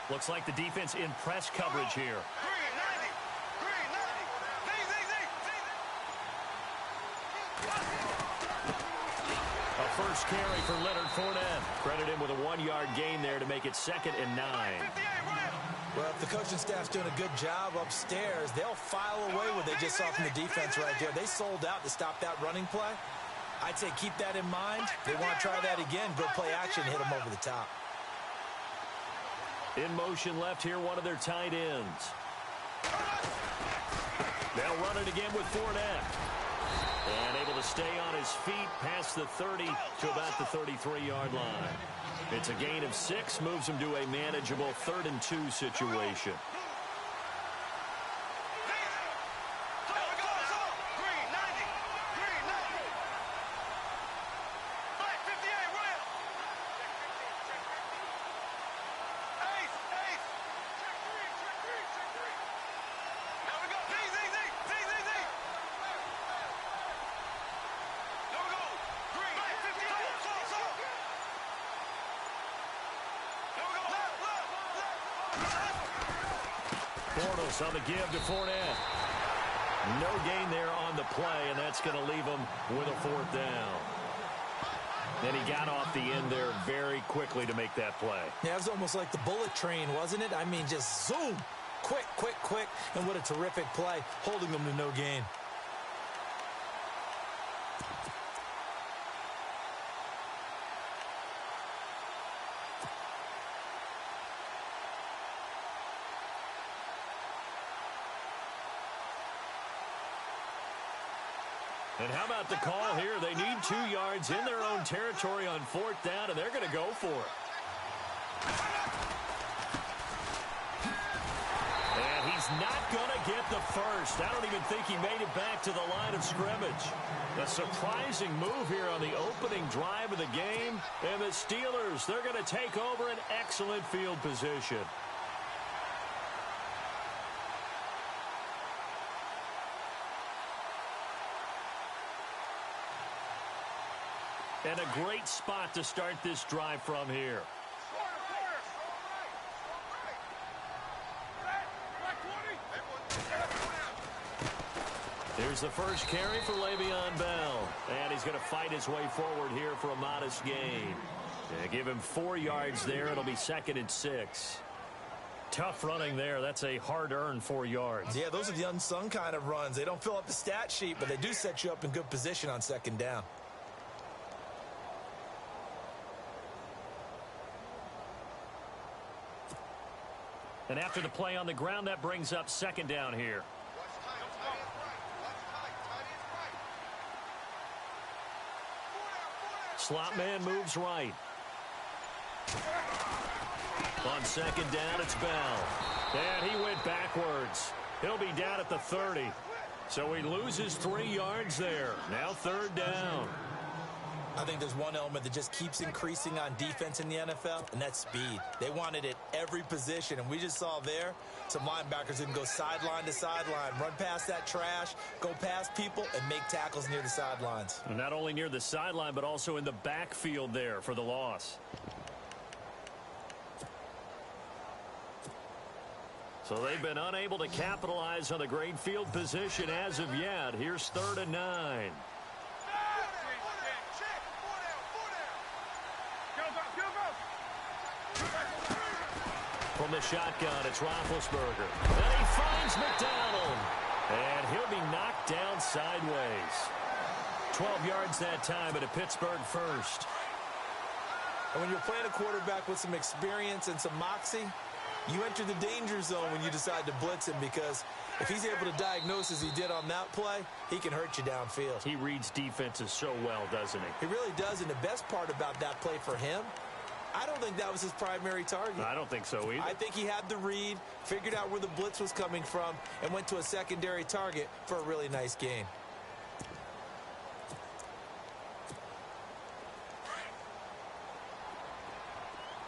Looks like the defense in press coverage here. A first carry for Leonard Fournette. Credit him with a 1-yard gain there to make it 2nd and 9. Well, if the coaching staff's doing a good job upstairs, they'll file away what they just saw from the defense right there. They sold out to stop that running play. I'd say keep that in mind. They want to try that again. Go play action, hit them over the top. In motion left here, one of their tight ends. They'll run it again with Fournette. And able to stay on his feet past the 30 to about the 33-yard line. It's a gain of 6, moves him to a manageable 3rd and 2 situation. On the give to Fournette. No gain there on the play, and that's going to leave him with a 4th down. Then he got off the end there very quickly to make that play. Yeah, it was almost like the bullet train, wasn't it? I mean, just zoom. Quick, quick, quick. And what a terrific play, holding them to no gain. And how about the call here? They need 2 yards in their own territory on 4th down, and they're going to go for it. And he's not going to get the first. I don't even think he made it back to the line of scrimmage. A surprising move here on the opening drive of the game. And the Steelers, they're going to take over an excellent field position. And a great spot to start this drive from here. Here's the first carry for Le'Veon Bell. And he's going to fight his way forward here for a modest gain. Yeah, give him 4 yards there. It'll be 2nd and 6. Tough running there. That's a hard-earned 4 yards. Yeah, those are the unsung kind of runs. They don't fill up the stat sheet, but they do set you up in good position on 2nd down. And after the play on the ground, that brings up 2nd down here. Slot man moves right. On 2nd down, it's Bell. And he went backwards. He'll be down at the 30. So he loses 3 yards there. Now 3rd down. I think there's one element that just keeps increasing on defense in the NFL, and that's speed. They want it at every position, and we just saw there some linebackers who can go sideline to sideline, run past that trash, go past people, and make tackles near the sidelines. And not only near the sideline, but also in the backfield there for the loss. So they've been unable to capitalize on the great field position as of yet. Here's 3rd and 9. From the shotgun, it's Roethlisberger. And he finds McDonald. And he'll be knocked down sideways. 12 yards that time at a Pittsburgh first. And when you're playing a quarterback with some experience and some moxie, you enter the danger zone when you decide to blitz him, because if he's able to diagnose as he did on that play, he can hurt you downfield. He reads defenses so well, doesn't he? He really does, and the best part about that play for him, I don't think that was his primary target. I don't think so either. I think he had the read, figured out where the blitz was coming from, and went to a secondary target for a really nice gain.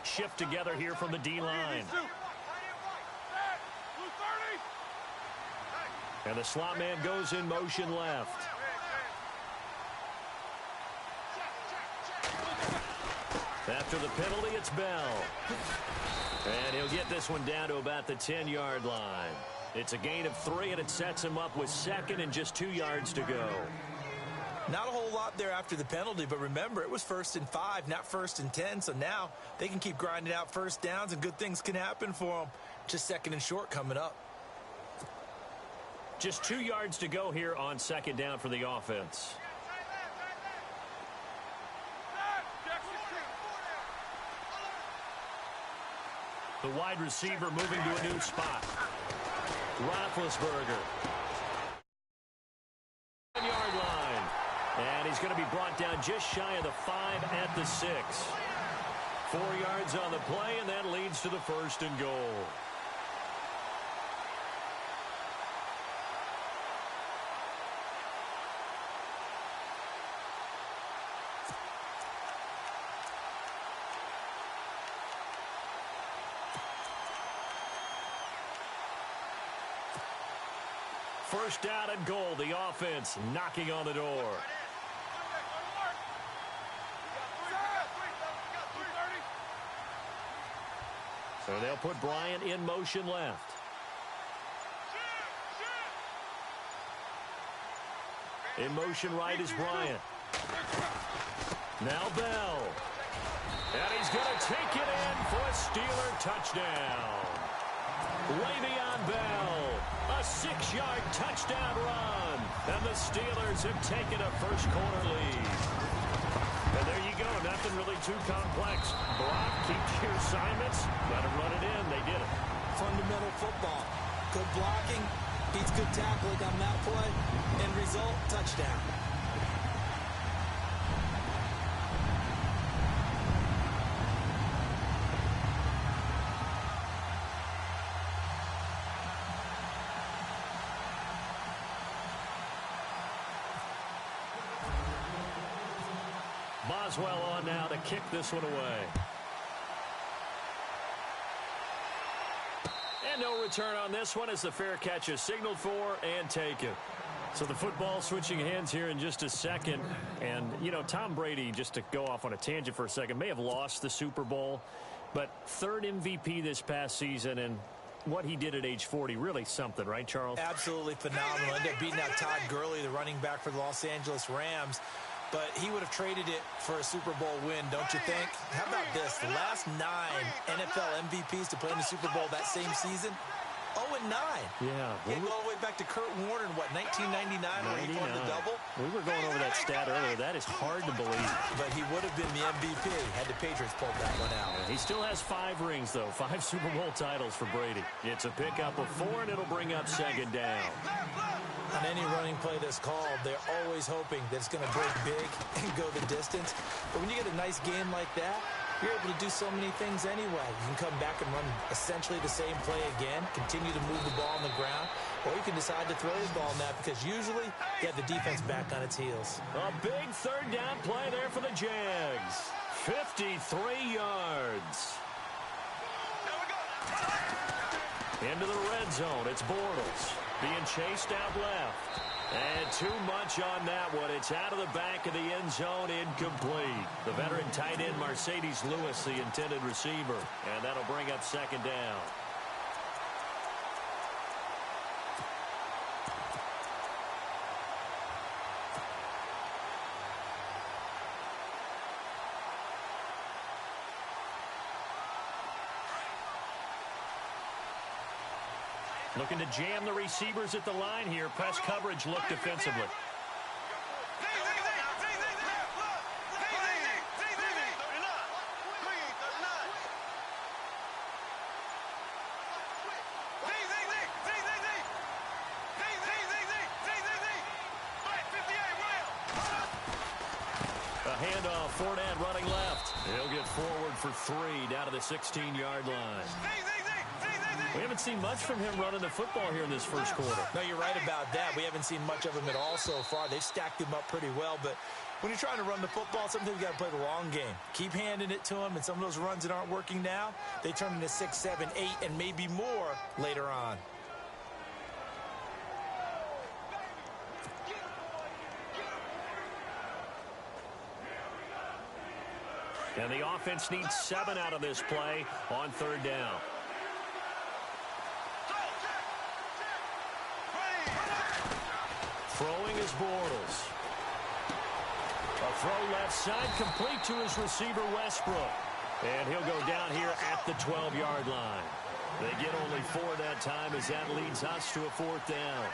Shift together here from the D-line. And the slot man goes in motion left. After the penalty, it's Bell. And he'll get get this one down to about the 10-yard line. It's a gain of 3, and it sets him up with second and just 2 yards to go. Not a whole lot there after the penalty, but remember, it was 1st and 5, not 1st and 10, so now they can keep grinding out first downs, and good things can happen for them. Just 2nd and short coming up. Just 2 yards to go here on 2nd down for the offense. The wide receiver moving to a new spot. Roethlisberger. 10-yard line. And he's going to be brought down just shy of the 5 at the 6. 4 yards on the play, and that leads to the 1st and goal. First down and goal. The offense knocking on the door. So they'll put Bryant in motion left. In motion right is Bryant. Now Bell. And he's going to take it in for a Steeler touchdown. Le'Veon Bell. A 6-yard touchdown run. And the Steelers have taken a first-quarter lead. And there you go. Nothing really too complex. Brock keeps your assignments. Let him run it in. They did it. Fundamental football. Good blocking. Beats good tackling on that play. End result, touchdown. Boswell on now to kick this one away. And no return on this one as the fair catch is signaled for and taken. So the football switching hands here in just a second. And, you know, Tom Brady, just to go off on a tangent for a second, may have lost the Super Bowl, but 3rd MVP this past season, and what he did at age 40, really something, right, Charles? Absolutely phenomenal. Ended up beating out Todd Gurley, the running back for the Los Angeles Rams. But he would have traded it for a Super Bowl win, don't you think? How about this? The last 9 NFL MVPs to play in the Super Bowl that same season, 0-9. Yeah. He go all the way back to Kurt Warner in, what, 1999 when he won the double? We were going over that stat earlier. That is hard to believe. But he would have been the MVP had the Patriots pulled that one out. Yeah, he still has 5 rings, though. 5 Super Bowl titles for Brady. It's a pickup of 4, and it'll bring up 2nd down. On any running play that's called, they're always hoping that it's going to break big and go the distance. But when you get a nice game like that, you're able to do so many things anyway. You can come back and run essentially the same play again, continue to move the ball on the ground, or you can decide to throw the ball now because usually you have the defense back on its heels. A big 3rd down play there for the Jags. 53 yards. Into the red zone. It's Bortles being chased out left. And too much on that one. It's out of the back of the end zone, incomplete. The veteran tight end, Mercedes Lewis, the intended receiver. And that'll bring up 2nd down. Looking to jam the receivers at the line here. Press coverage look defensively. A handoff, Fournette running left. He'll get forward for 3 down to the 16-yard line. We haven't seen much from him running the football here in this first quarter. No, you're right about that. We haven't seen much of him at all so far. They've stacked him up pretty well, but when you're trying to run the football, sometimes you got to play the long game. Keep handing it to him, and some of those runs that aren't working now, they turn into 6, 7, 8, and maybe more later on. And the offense needs 7 out of this play on 3rd down. is Bortles. A throw left side, complete to his receiver, Westbrook. And he'll go down here at the 12-yard line. They get only 4 that time as that leads us to a 4th down.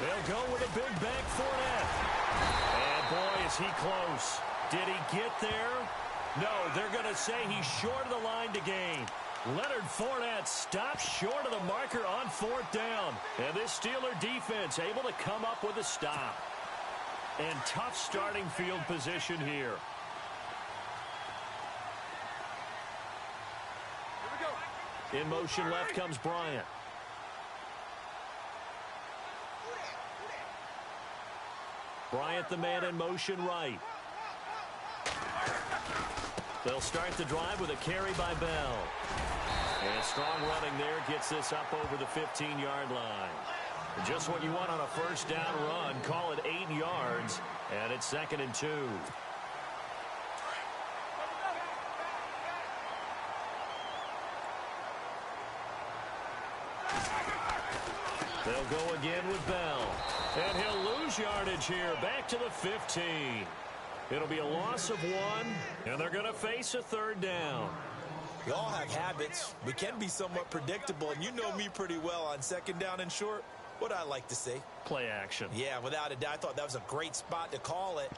They'll go with a big bank Fournette. And boy, is he close. Did he get there? No, they're going to say he's short of the line to gain. Leonard Fournette stops short of the marker on 4th down. And this Steeler defense able to come up with a stop. And tough starting field position here. In motion left comes Bryant. Bryant, the man in motion right. They'll start the drive with a carry by Bell. And strong running there gets this up over the 15-yard line. Just what you want on a first down run. Call it 8 yards, and it's 2nd and 2. They'll go again with Bell. And he'll lose yardage here. Back to the 15. It'll be a loss of 1, and they're going to face a 3rd down. We all have habits. We can be somewhat predictable, and you know me pretty well on 2nd down and short. What I like to say? Play action. Yeah, without a doubt. I thought that was a great spot to call it.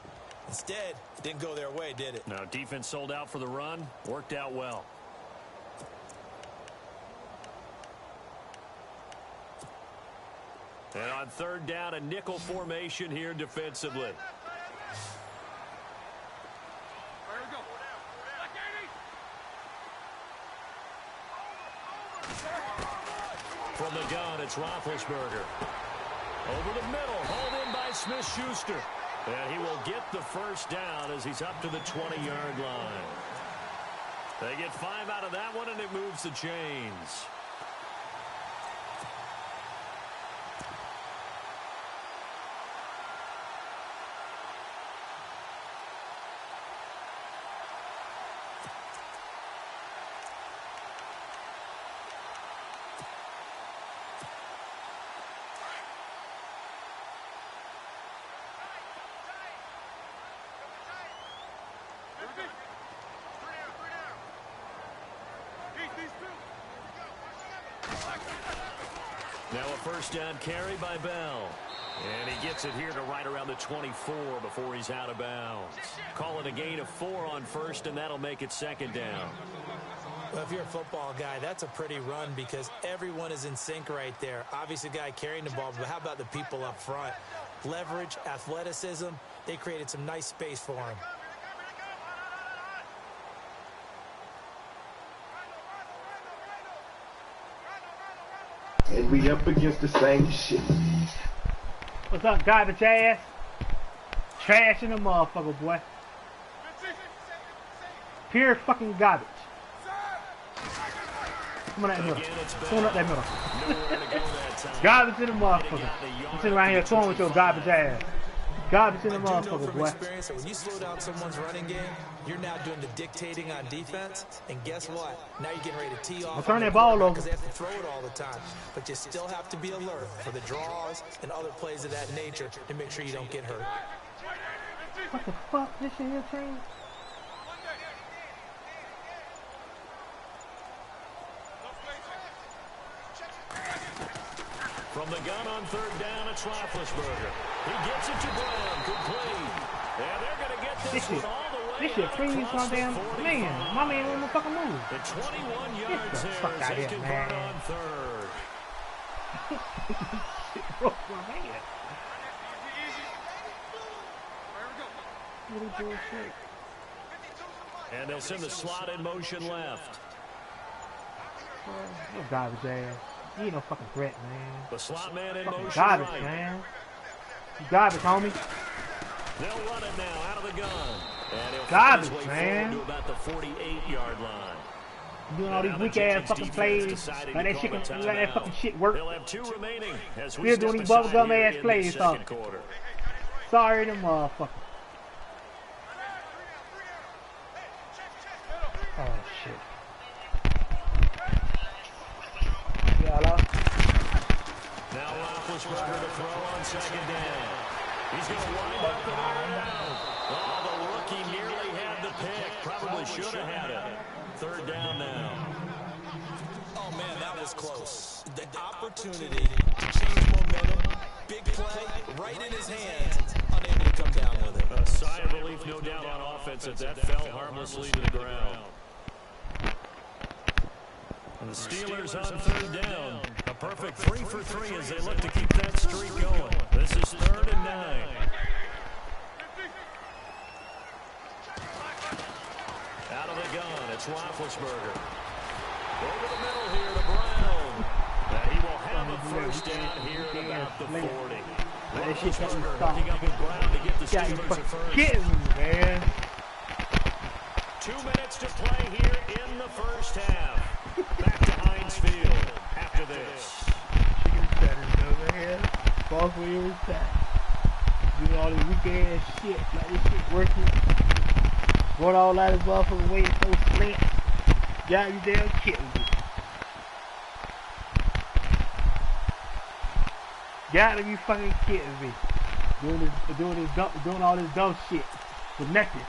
Instead, it didn't go their way, did it? No, defense sold out for the run. Worked out well. And on 3rd down, a nickel formation here defensively. From the gun, it's Roethlisberger. Over the middle, hauled in by Smith-Schuster. And he will get the first down as he's up to the 20-yard line. They get 5 out of that one, and it moves the chains. Now a first down carry by Bell. And he gets it here to right around the 24 before he's out of bounds. Call it a gain of 4 on 1st, and that'll make it 2nd down. Well, if you're a football guy, that's a pretty run because everyone is in sync right there. Obviously, the guy carrying the ball, but how about the people up front? Leverage, athleticism, they created some nice space for him. And we up against the same shit. What's up, garbage ass? Trash in the motherfucker, boy. Pure fucking garbage. Come on that middle. Come on up that middle. Garbage in the motherfucker. I'm sitting around here toying with your garbage ass. Garbage in the motherfucker, boy. Experience that when you slow down someone's running game, you're now doing the dictating on defense. And guess what? Now you're getting ready to tee off. Turn that ball over. Because they have to throw it all the time. But you still have to be alert for the draws and other plays of that nature to make sure you don't get hurt. What the fuck? This shit here changed? From the gun on 3rd down, it's Roethlisberger. He gets it to Brown. Complete. And they're going to get this one all the way. This shit freeze on damn man. My man won't fucking move. The 21 yards the here fuck as out they here, convert man. on 3rd. Shit broke my hand. Really bullshit. And they'll send the slot in motion left. No garbage ass. You ain't no fucking threat, man. The slot man in Fucking motion garbage, right. man. You garbage, homie. They'll run it now out of the gun. And he'll Garbage, find his way man. forward to about the 48-yard line. You doing all these weak ass fucking plays. Let that shit, let that fucking shit work. They'll have 2 remaining as we Still step doing these aside bubblegum here ass in plays, the huh? second quarter. Sorry, them motherfuckers. Oh, shit. Yeah, hello? Now Roethlisberger to throw on second down. He's going to wind up in and out. Oh, the rookie nearly had the pick. Probably should have had it. Third down now. Oh, man, that was close. The opportunity to change momentum, big play, right in his hands, unable to come down with it. A sigh of relief, no doubt, on offense as that fell harmlessly to the ground. And the Steelers on third down. A perfect 3 for 3 as they look to keep that streak going. This is 3rd and 9. Out of the gun, it's Roethlisberger. Over the middle here to Brown. And he will have a first down here at about the 40. Roethlisberger hooking up with Brown to get the Steelers a first. Get me, man. 2 minutes to play here in the first half. Back to Heinz Field after this. Chicken centers over here. Ball for you is that. Doing all this weak ass shit. Like this shit working. Going all out of this motherfucker waiting so slant. Got me damn kidding me. Gotta be fucking kidding me. Doing all this dumb shit with nothing.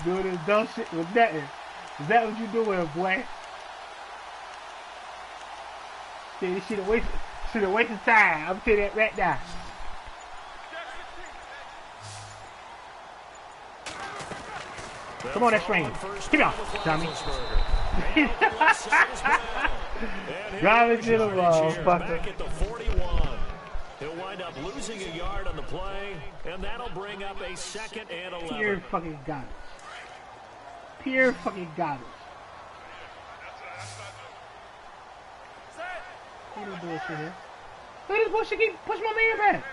Doing this dumb shit with nothing. Is that what you doing, boy? See, this shit a waste of time. I'm telling you that right now. Come on, that's range. Come on, dummy. Drive it to the motherfucker. Back at the 41. He'll wind up losing a yard on the play, and that'll bring up a 2nd and 11. Pure fucking garbage. Pure fucking garbage. Look at this bullshit here. Look at this bullshit keep pushing my man back.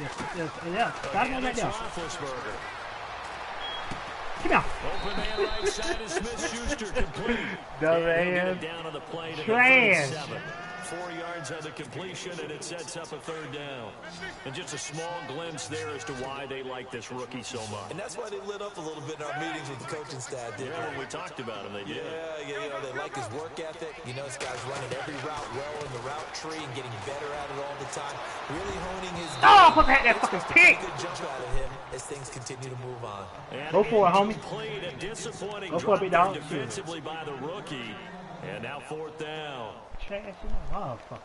Yes. That's not right now. Come on. Open man right side is Smith-Schuster complete. Dumbass. Down on the play to Trash. the 37. 4 yards on the completion, and it sets up a 3rd down. And just a small glimpse there as to why they like this rookie so much. And that's why they lit up a little bit in our meetings with the coaching staff, didn't Yeah, they? when we talked about him, they did. Yeah, you know, they like his work ethic. You know, this guy's running every route well in the route tree and getting better at it all the time. Really honing his game. Oh, fuck that fucking pick. Good jump out of him as things continue to move on. And go for it, homie. A disappointing Go for it, big drop dog. defensively by the rookie. And now 4th down. Trash motherfucker.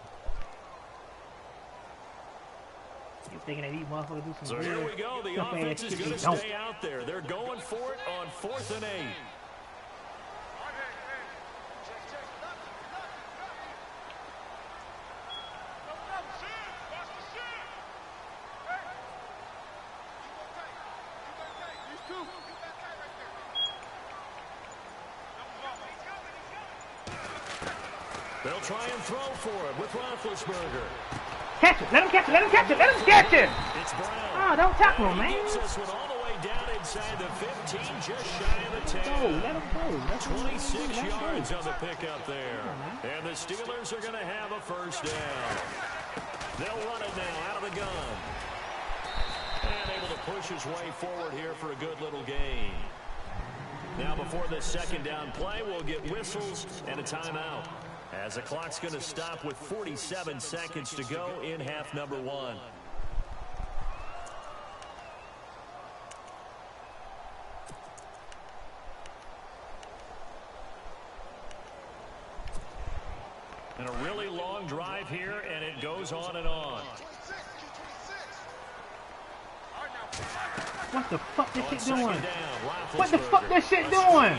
You thinking that these motherfuckers do some So weird, here we go. The tough offense ass is shit going they to don't. stay out there. They're going for it on 4th and 8. They'll try and throw for it with Roethlisberger. Catch it. Let him catch it. Let him catch it. Let him catch it. It's Brown. Oh, don't tackle him, He man. gets this one all the way down inside the 15, just shy of the 10. Go. Let him go. That's 26 let him yards go. on the pickup there. And the Steelers are going to have a first down. They'll run it now out of the gun. And able to push his way forward here for a good little gain. Now before this 2nd down play, we'll get whistles and a timeout. As the clock's going to stop with 47 seconds to go in half number 1. And a really long drive here, and it goes on and on. What the fuck this shit doing? Down, What the fuck this shit doing?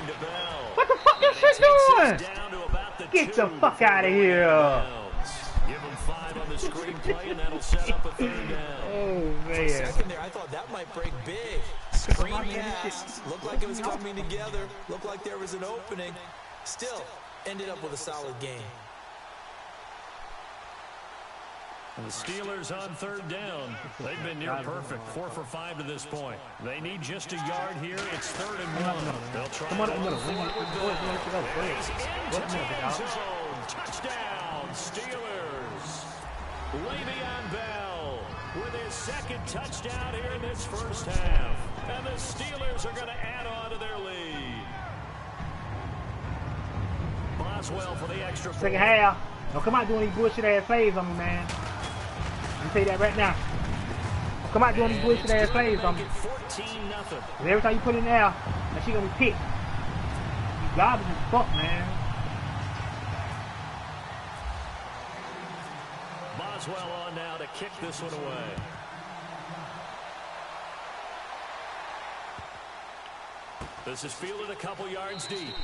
What the fuck this And shit it takes doing? us down to about the Get the 2 fuck before out of going here. downs. Give him 5 on the screenplay, and that'll set up a 3rd down. Oh, For a man. second there, I thought that might break big. Screen pass. Looked like it was coming together. Looked like there was an opening. Still, ended up with a solid game. And the Steelers on 3rd down. They've been near perfect, 4 for 5 to this point. They need just a yard here. It's 3rd and 1. They'll try Come on, to in the run middle. forward Go ahead, with go ahead. He's into Go the ahead, end dog. zone. Touchdown, Steelers. Le'Veon Bell with his second touchdown here in this first half. And the Steelers are going to add on to their lead. Boswell for the extra point. Second half. Don't come out doing these bullshit ass plays on me, man. Let me tell you that right now. Don't come out doing these bullshit ass plays on me. 14-0. Every time you put it in there, that shit gonna be picked. You garbage as fuck, man. Boswell on now to kick this one away. This is fielded a couple yards deep.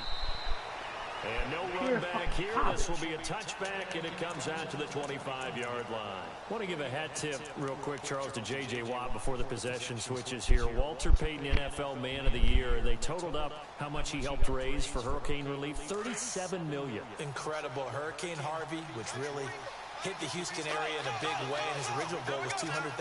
And no run back here. This will be a touchback, and it comes out to the 25-yard line. I want to give a hat tip real quick, Charles, to J.J. Watt before the possession switches here. Walter Payton, NFL Man of the Year. They totaled up how much he helped raise for hurricane relief, $37 million. Incredible. Hurricane Harvey, which really hit the Houston area in a big way, and his original goal was $200,000.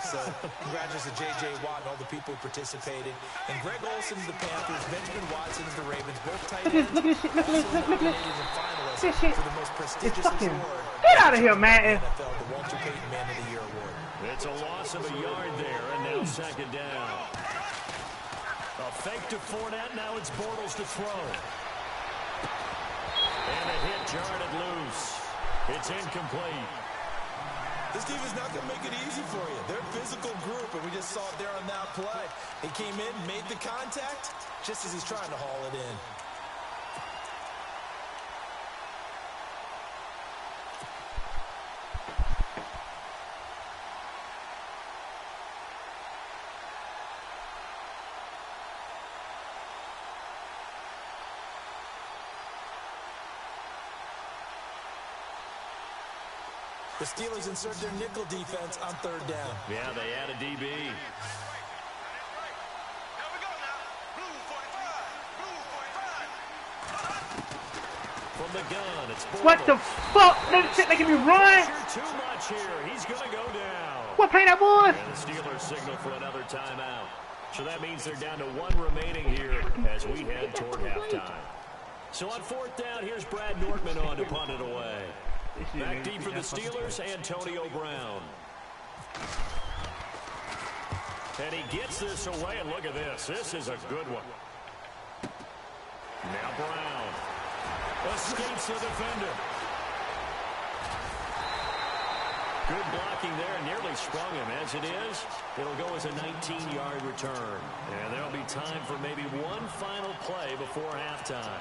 So congratulations to J.J. Watt and all the people who participated. And Greg Olsen of the Panthers, Benjamin Watson of the Ravens, both tight ends. Look at this shit. Look at this. This shit. For the most prestigious fucking award. Get out of here, man. NFL, the Walter Payton Man of the Year award. It's a loss of a yard there, and now second down. A fake to Fournette. Now it's Bortles to throw. And a hit jarred it loose. It's incomplete. This team is not going to make it easy for you. They're a physical group, and we just saw it there on that play. He came in, made the contact, just as he's trying to haul it in. The Steelers insert their nickel defense on third down. Yeah, they add a DB. From the gun, it's Bortles. What the fuck? That shit making me run? Too much here. He's going to go down. What play that was? And the Steelers signal for another timeout. So that means they're down to one remaining here as we head toward halftime. So on fourth down, here's Brad Nortman on to punt it away. Back deep for the Steelers, Antonio Brown. And he gets this away, and look at this. This is a good one. Now Brown escapes the defender. Good blocking there, and nearly sprung him. As it is, it'll go as a 19-yard return. And there'll be time for maybe one final play before halftime.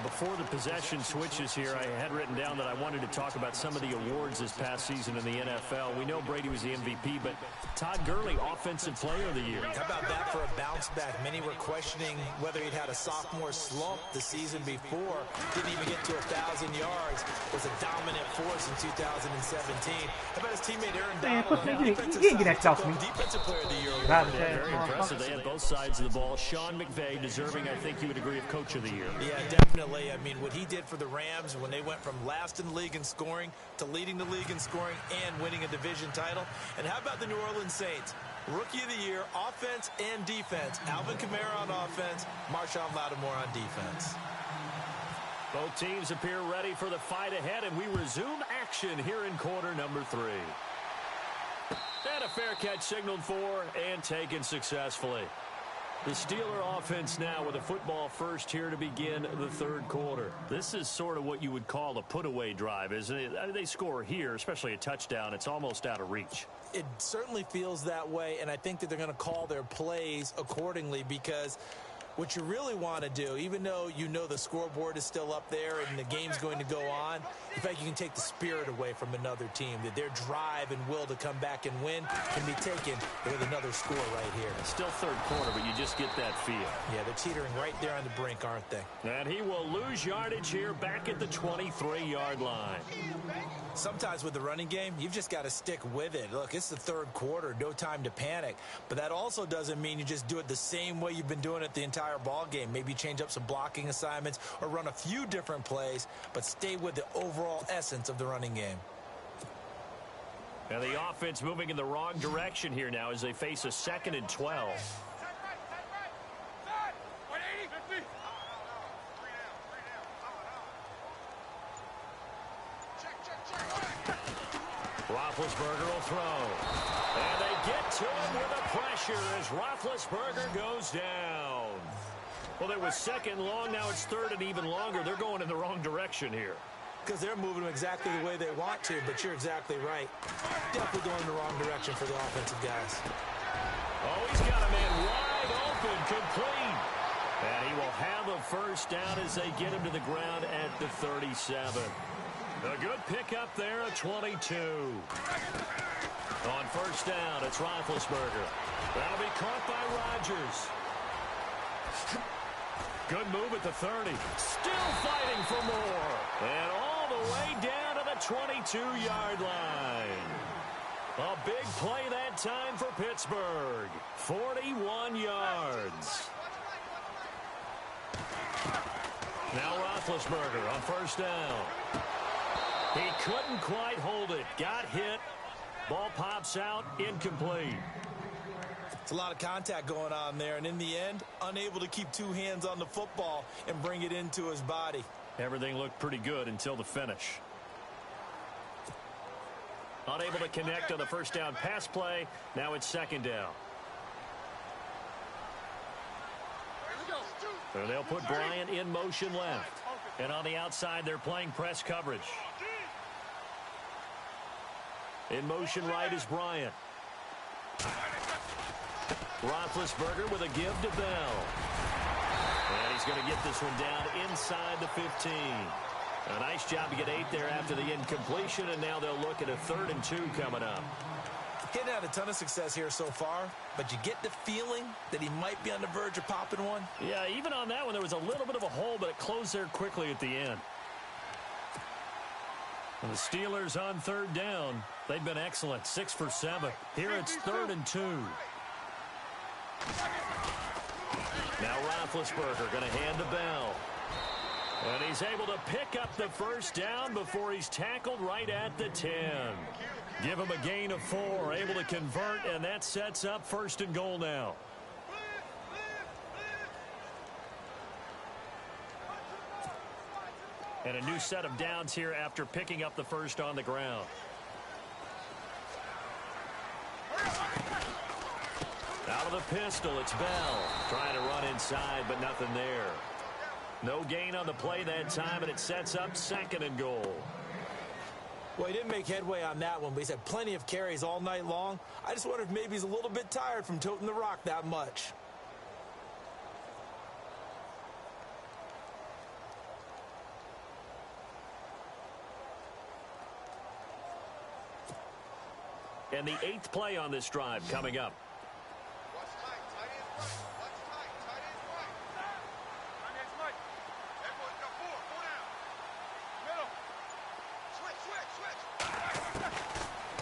Before the possession switches here, I had written down that I wanted to talk about some of the awards this past season in the NFL. We know Brady was the MVP, but Todd Gurley, Offensive Player of the Year. How about that for a bounce back? Many were questioning whether he'd had a sophomore slump the season before. Didn't even get to 1,000 yards. Was a dominant force in 2017. How about his teammate Aaron Donald? You didn't get that stuff from me. Defensive Player of the Year. Very impressive. They had both sides of the ball. Sean McVay deserving, I think you would agree, of Coach of the Year. Yeah, definitely. I mean, what he did for the Rams when they went from last in the league in scoring to leading the league in scoring and winning a division title. And how about the New Orleans Saints? Rookie of the Year, offense and defense. Alvin Kamara on offense, Marshawn Lattimore on defense. Both teams appear ready for the fight ahead, and we resume action here in quarter number 3. And a fair catch signaled for and taken successfully. The Steeler offense now with a football first here to begin the third quarter. This is sort of what you would call a put-away drive, isn't it? I mean, they score here, especially a touchdown. It's almost out of reach. It certainly feels that way, and I think that they're going to call their plays accordingly because what you really want to do, even though you know the scoreboard is still up there and the game's going to go on, in fact, you can take the spirit away from another team, that their drive and will to come back and win can be taken with another score right here. Still third quarter, but you just get that feel. Yeah, they're teetering right there on the brink, aren't they? And he will lose yardage here back at the 23-yard line. Sometimes with the running game, you've just got to stick with it. Look, it's the third quarter, no time to panic. But that also doesn't mean you just do it the same way you've been doing it the entire ball game. Maybe change up some blocking assignments or run a few different plays, but stay with the overall essence of the running game. And the offense moving in the wrong direction here now as they face a 2nd and 12. Roethlisberger will throw. And they get to him with the pressure as Roethlisberger goes down. Well, it was second long. Now it's third and even longer. They're going in the wrong direction here. Because they're moving them exactly the way they want to, but you're exactly right. Definitely going in the wrong direction for the offensive guys. Oh, he's got a man wide open, complete. And he will have a first down as they get him to the ground at the 37. A good pickup there, a 22. On first down, it's Roethlisberger. That'll be caught by Rodgers. Good move at the 30. Still fighting for more. And all the way down to the 22-yard line. A big play that time for Pittsburgh. 41 yards. Now Roethlisberger on first down. He couldn't quite hold it. Got hit. Ball pops out. Incomplete. It's a lot of contact going on there, and in the end, unable to keep two hands on the football and bring it into his body. Everything looked pretty good until the finish. Unable to connect on the first down pass play. Now it's second down. So they'll put Bryant in motion left. And on the outside, they're playing press coverage. In motion right is Bryant. Roethlisberger with a give to Bell. And he's going to get this one down inside the 15. A nice job to get 8 there after the incompletion, and now they'll look at a 3rd and 2 coming up. He hadn't had a ton of success here so far, but you get the feeling that he might be on the verge of popping one. Yeah, even on that one, there was a little bit of a hole, but it closed there quickly at the end. And the Steelers on 3rd down. They've been excellent, 6 for 7. Here it's 3rd and 2. Now Roethlisberger going to hand to Bell. And he's able to pick up the first down before he's tackled right at the 10. Give him a gain of 4, able to convert, and that sets up 1st and goal now. And a new set of downs here after picking up the first on the ground. Out of the pistol, it's Bell. Trying to run inside, but nothing there. No gain on the play that time, and it sets up 2nd and goal. Well, he didn't make headway on that one, but he's had plenty of carries all night long. I just wonder if maybe he's a little bit tired from toting the rock that much. And the 8th play on this drive coming up.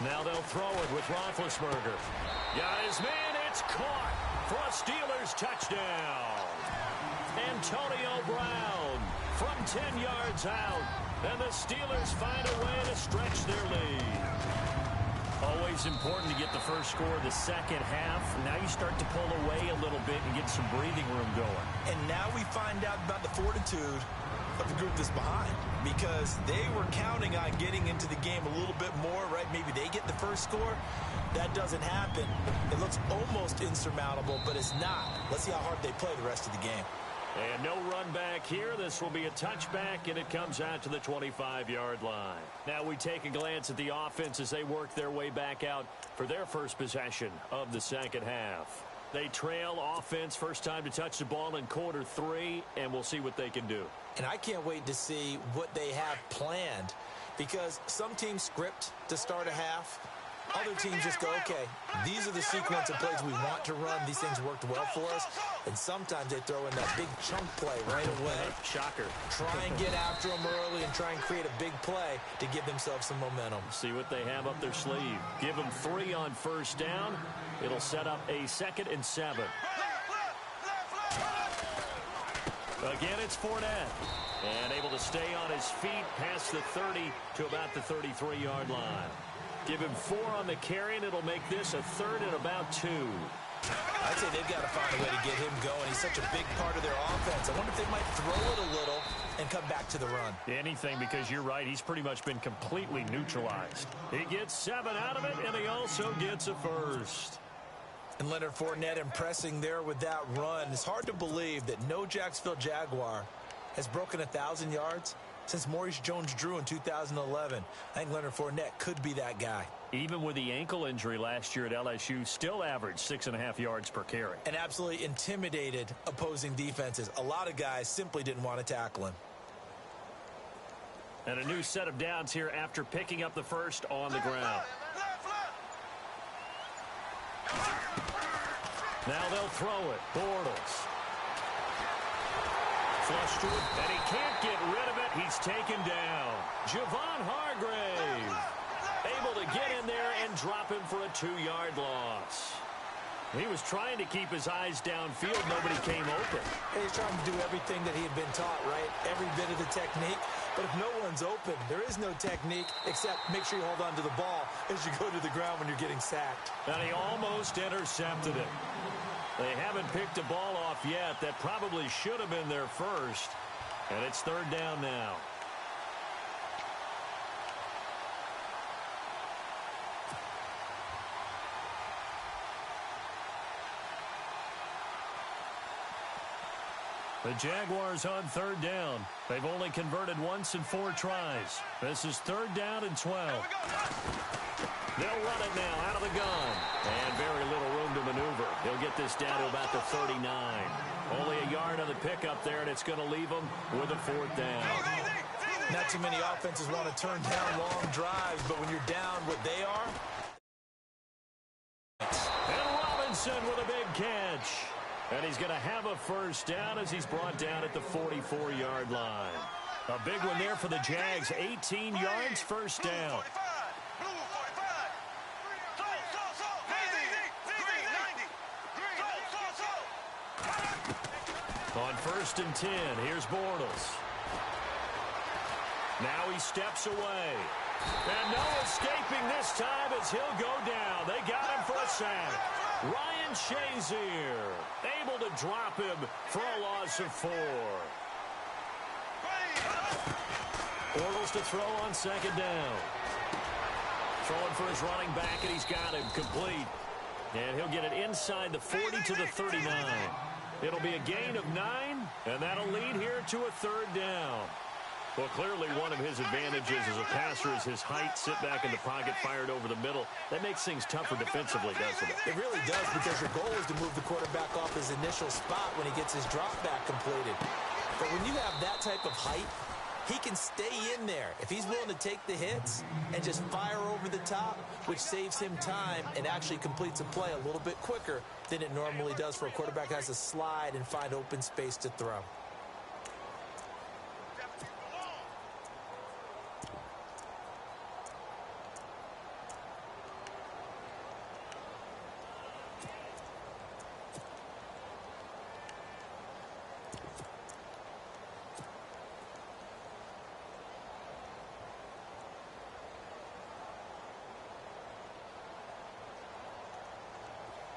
Now they'll throw it with Roethlisberger. Got his man, it's caught for a Steelers touchdown. Antonio Brown from 10 yards out, and the Steelers find a way to stretch their lead. Always important to get the first score of the second half. Now you start to pull away a little bit and get some breathing room going. And now we find out about the fortitude of the group that's behind, because they were counting on getting into the game a little bit more, right? Maybe they get the first score. That doesn't happen. It looks almost insurmountable, but it's not. Let's see how hard they play the rest of the game. And no run back here. This will be a touchback, and it comes out to the 25-yard line. Now we take a glance at the offense as they work their way back out for their first possession of the second half. They trail offense, first time to touch the ball in quarter 3, and we'll see what they can do. And I can't wait to see what they have planned, because some teams script to start a half. Other teams just go, okay, these are the sequence of plays we want to run. These things worked well for us. And sometimes they throw in that big chunk play right away. Shocker. Try and get after them early and try and create a big play to give themselves some momentum. See what they have up their sleeve. Give them 3 on first down. It'll set up a 2nd and 7. Again, it's Fournette. And able to stay on his feet past the 30 to about the 33-yard line. Give him 4 on the carry, and it'll make this a 3rd and about 2. I'd say they've got to find a way to get him going. He's such a big part of their offense. I wonder if they might throw it a little and come back to the run. Anything, because you're right. He's pretty much been completely neutralized. He gets 7 out of it, and he also gets a first. And Leonard Fournette impressing there with that run. It's hard to believe that no Jacksonville Jaguar has broken 1,000 yards since Maurice Jones-Drew in 2011. I think Leonard Fournette could be that guy. Even with the ankle injury last year at LSU, still averaged 6.5 yards per carry. And absolutely intimidated opposing defenses. A lot of guys simply didn't want to tackle him. And a new set of downs here after picking up the first on the ground. Now they'll throw it. Bortles. Flushed it, and he can't get rid of it. He's taken down. Javon Hargrave able to get in there and drop him for a 2-yard loss. He was trying to keep his eyes downfield. Nobody came open. He's trying to do everything that he had been taught, right? Every bit of the technique. But if no one's open, there is no technique except make sure you hold on to the ball as you go to the ground when you're getting sacked. And he almost intercepted it. They haven't picked a ball off yet. That probably should have been their first. And it's 3rd down now. The Jaguars on 3rd down. They've only converted once in 4 tries. This is 3rd down and 12. They'll run it now out of the gun. And very little room to maneuver. They'll get this down to about the 39. Only a yard on the pickup there, and it's going to leave them with a 4th down. Not too many offenses want to turn down long drives, but when you're down what they are. And Robinson with a big catch. And he's going to have a 1st down as he's brought down at the 44-yard line. A big one there for the Jags. 18 yards, 1st down. On 1st and 10, here's Bortles. Now he steps away. And no escaping this time as he'll go down. They got him for a sack. Ryan Shazier able to drop him for a loss of 4. Bortles to throw on 2nd down. Throwing for his running back, and he's got him complete. And he'll get it inside the 40 to the 39. It'll be a gain of 9, and that'll lead here to a 3rd down. Well, clearly one of his advantages as a passer is his height, sit back in the pocket, fired over the middle. That makes things tougher defensively, doesn't it? It really does, because your goal is to move the quarterback off his initial spot when he gets his drop back completed. But when you have that type of height, he can stay in there if he's willing to take the hits and just fire over the top, which saves him time and actually completes a play a little bit quicker than it normally does for a quarterback who has to slide and find open space to throw.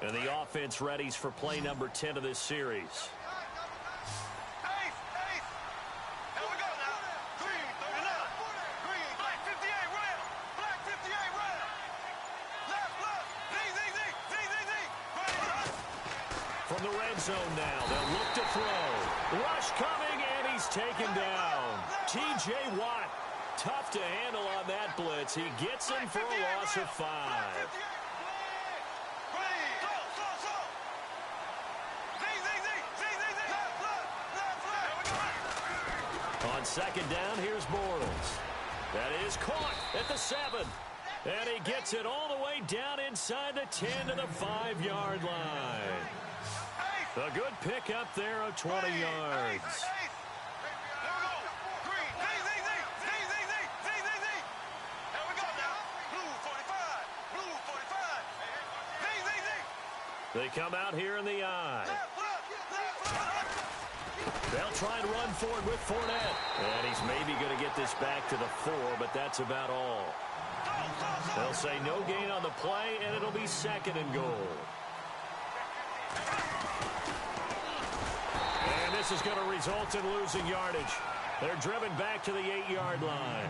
And the offense readies for play number 10 of this series. From the red zone now, they'll look to throw. Rush coming, and he's taken down. T.J. Watt, tough to handle on that blitz. He gets him for a loss of 5. On 2nd down, here's Bortles. That is caught at the 7. And he gets it all the way down inside the 10 to the 5-yard line. A good pickup there of 20 yards. They come out here in the eye. They'll try and run forward with Fournette. And he's maybe going to get this back to the 4, but that's about all. They'll say no gain on the play, and it'll be 2nd and goal. And this is going to result in losing yardage. They're driven back to the 8-yard line.